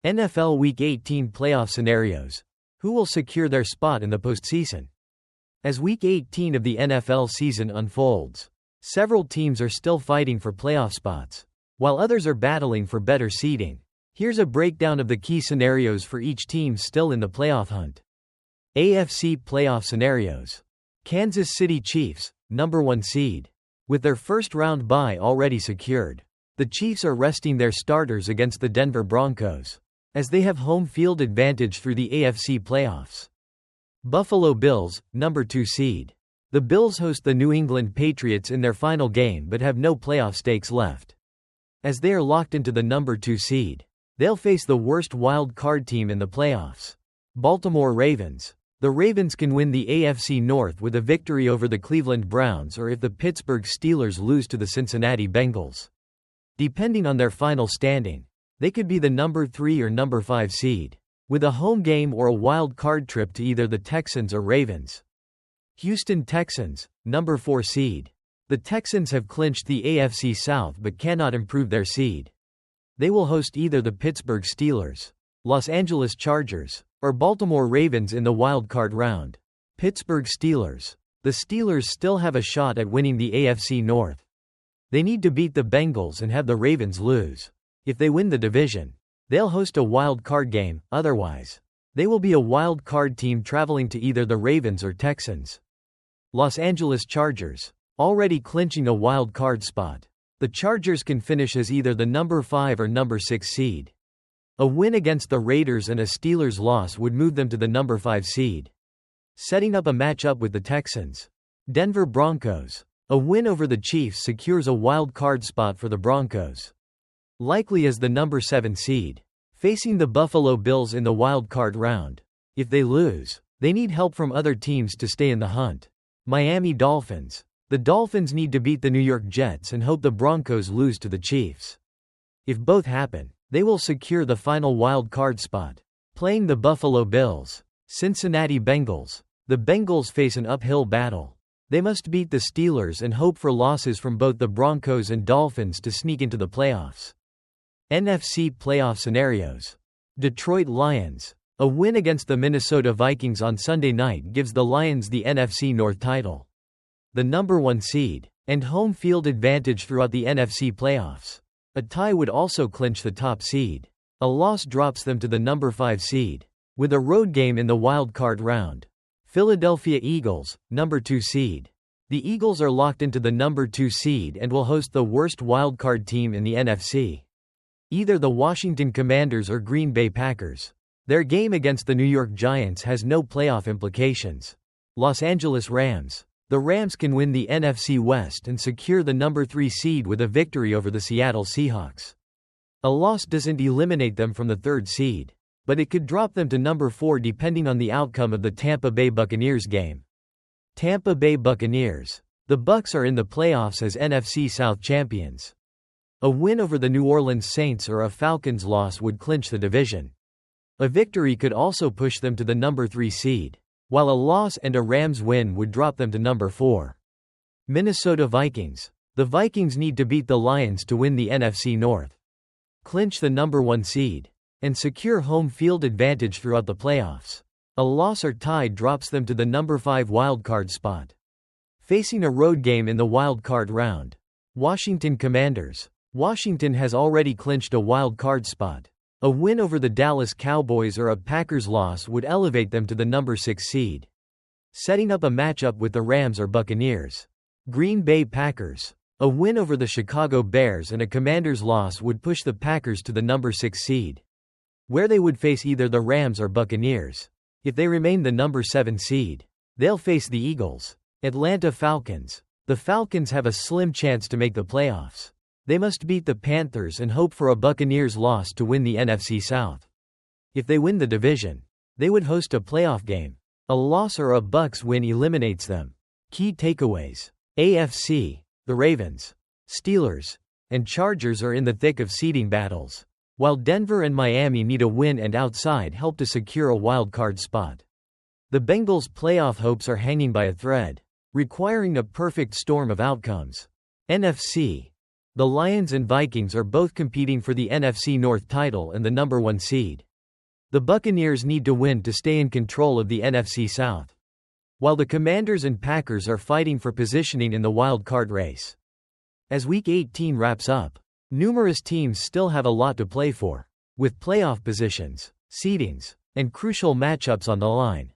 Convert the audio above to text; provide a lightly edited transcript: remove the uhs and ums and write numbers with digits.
NFL Week 18 playoff scenarios. Who will secure their spot in the postseason? As Week 18 of the NFL season unfolds, several teams are still fighting for playoff spots, while others are battling for better seeding. Here's a breakdown of the key scenarios for each team still in the playoff hunt. AFC playoff scenarios. Kansas City Chiefs, number 1 seed. With their first-round bye already secured, the Chiefs are resting their starters against the Denver Broncos, as they have home field advantage through the AFC playoffs. Buffalo Bills, number 2 seed. The Bills host the New England Patriots in their final game but have no playoff stakes left. As they are locked into the number 2 seed, they'll face the worst wild card team in the playoffs. Baltimore Ravens. The Ravens can win the AFC North with a victory over the Cleveland Browns or if the Pittsburgh Steelers lose to the Cincinnati Bengals. Depending on their final standing, they could be the number 3 or number 5 seed, with a home game or a wild card trip to either the Texans or Ravens. Houston Texans, number 4 seed. The Texans have clinched the AFC South but cannot improve their seed. They will host either the Pittsburgh Steelers, Los Angeles Chargers, or Baltimore Ravens in the wild card round. Pittsburgh Steelers. The Steelers still have a shot at winning the AFC North. They need to beat the Bengals and have the Ravens lose. If they win the division, they'll host a wild card game, otherwise, they will be a wild card team traveling to either the Ravens or Texans. Los Angeles Chargers. Already clinching a wild card spot. The Chargers can finish as either the number 5 or number 6 seed. A win against the Raiders and a Steelers loss would move them to the number 5 seed. Setting up a matchup with the Texans. Denver Broncos. A win over the Chiefs secures a wild card spot for the Broncos, likely as the number 7 seed, facing the Buffalo Bills in the wild card round. If they lose, they need help from other teams to stay in the hunt. Miami Dolphins. The Dolphins need to beat the New York Jets and hope the Broncos lose to the Chiefs. If both happen, they will secure the final wild card spot. Playing the Buffalo Bills. Cincinnati Bengals. The Bengals face an uphill battle. They must beat the Steelers and hope for losses from both the Broncos and Dolphins to sneak into the playoffs. NFC playoff scenarios. Detroit Lions. A win against the Minnesota Vikings on Sunday night gives the Lions the NFC North title, the number 1 seed, and home field advantage throughout the NFC playoffs. A tie would also clinch the top seed. A loss drops them to the number 5 seed, with a road game in the wild card round. Philadelphia Eagles, number 2 seed. The Eagles are locked into the number 2 seed and will host the worst wild card team in the NFC. Either the Washington Commanders or Green Bay Packers. Their game against the New York Giants has no playoff implications. Los Angeles Rams. The Rams can win the NFC West and secure the number 3 seed with a victory over the Seattle Seahawks. A loss doesn't eliminate them from the 3rd seed, but it could drop them to number 4 depending on the outcome of the Tampa Bay Buccaneers game. Tampa Bay Buccaneers. The Bucs are in the playoffs as NFC South champions. A win over the New Orleans Saints or a Falcons loss would clinch the division. A victory could also push them to the number 3 seed, while a loss and a Rams win would drop them to number 4. Minnesota Vikings. The Vikings need to beat the Lions to win the NFC North, clinch the number 1 seed, and secure home field advantage throughout the playoffs. A loss or tie drops them to the number 5 wildcard spot, facing a road game in the wildcard round. Washington Commanders. Washington has already clinched a wild card spot. A win over the Dallas Cowboys or a Packers loss would elevate them to the number 6 seed, setting up a matchup with the Rams or Buccaneers. Green Bay Packers. A win over the Chicago Bears and a Commanders loss would push the Packers to the number 6 seed, where they would face either the Rams or Buccaneers. If they remain the number 7 seed, they'll face the Eagles. Atlanta Falcons. The Falcons have a slim chance to make the playoffs. They must beat the Panthers and hope for a Buccaneers loss to win the NFC South. If they win the division, they would host a playoff game. A loss or a Bucs win eliminates them. Key takeaways. AFC. The Ravens, Steelers, and Chargers are in the thick of seeding battles, while Denver and Miami need a win and outside help to secure a wild card spot. The Bengals' playoff hopes are hanging by a thread, requiring a perfect storm of outcomes. NFC. The Lions and Vikings are both competing for the NFC North title and the number 1 seed. The Buccaneers need to win to stay in control of the NFC South, while the Commanders and Packers are fighting for positioning in the wild card race. As Week 18 wraps up, numerous teams still have a lot to play for, with playoff positions, seedings, and crucial matchups on the line.